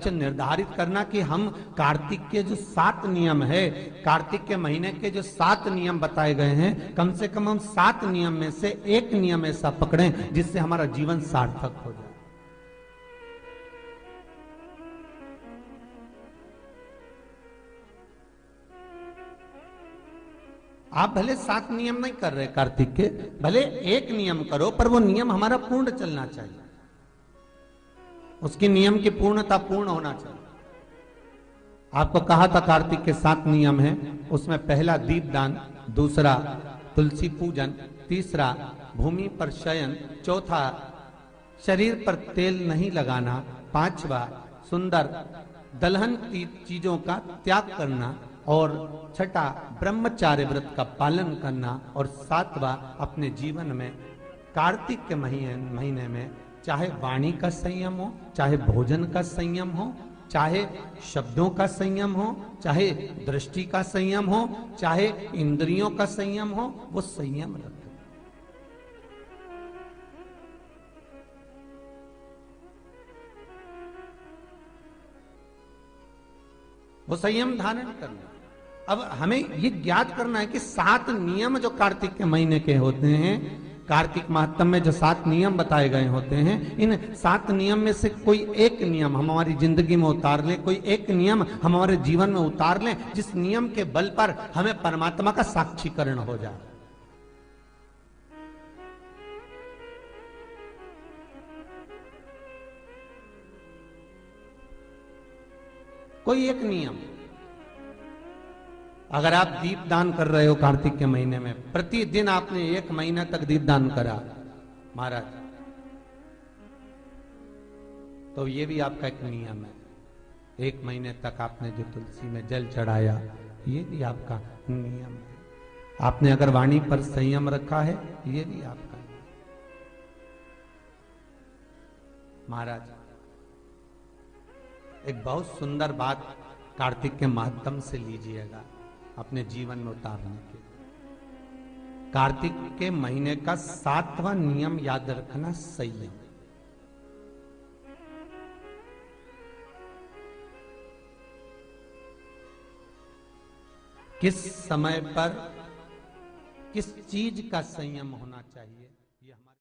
निर्धारित करना कि हम कार्तिक के जो 7 नियम है, कार्तिक के महीने के जो 7 नियम बताए गए हैं, कम से कम हम 7 नियम में से एक नियम ऐसा पकड़ें जिससे हमारा जीवन सार्थक हो जाए। आप भले 7 नियम नहीं कर रहे कार्तिक के, भले एक नियम करो, पर वो नियम हमारा पूर्ण चलना चाहिए, उसकी नियम की पूर्णता पूर्ण होना चाहिए। आपको कहा था कार्तिक के 7 नियम हैं, उसमें पहला दीपदान, दूसरा तुलसी पूजन, तीसरा भूमि पर शयन, चौथा शरीर पर तेल नहीं लगाना, पांचवा सुंदर दलहन की चीजों का त्याग करना, और छठा ब्रह्मचार्य व्रत का पालन करना, और सातवां अपने जीवन में कार्तिक के महीने में चाहे वाणी का संयम हो, चाहे भोजन का संयम हो, चाहे शब्दों का संयम हो, चाहे दृष्टि का संयम हो, चाहे इंद्रियों का संयम हो, वो संयम रखें। वो संयम धारण करना। अब हमें ये ज्ञात करना है कि 7 नियम जो कार्तिक के महीने के होते हैं, कार्तिक माहात्म्य में जो 7 नियम बताए गए होते हैं, इन 7 नियम में से कोई एक नियम हम हमारी जिंदगी में उतार लें, कोई एक नियम हम हमारे जीवन में उतार लें, जिस नियम के बल पर हमें परमात्मा का साक्षीकरण हो जाए। कोई एक नियम। अगर आप दीप दान कर रहे हो कार्तिक के महीने में, प्रतिदिन आपने 1 महीना तक दीप दान करा महाराज, तो ये भी आपका एक नियम है। 1 महीने तक आपने जो तुलसी में जल चढ़ाया, ये भी आपका नियम है। आपने अगर वाणी पर संयम रखा है, ये भी आपका है। महाराज एक बहुत सुंदर बात कार्तिक के माध्यम से लीजिएगा अपने जीवन में उतारने के। कार्तिक के महीने का 7वां नियम याद रखना, संयम। किस समय पर किस चीज का संयम होना चाहिए, ये हमारे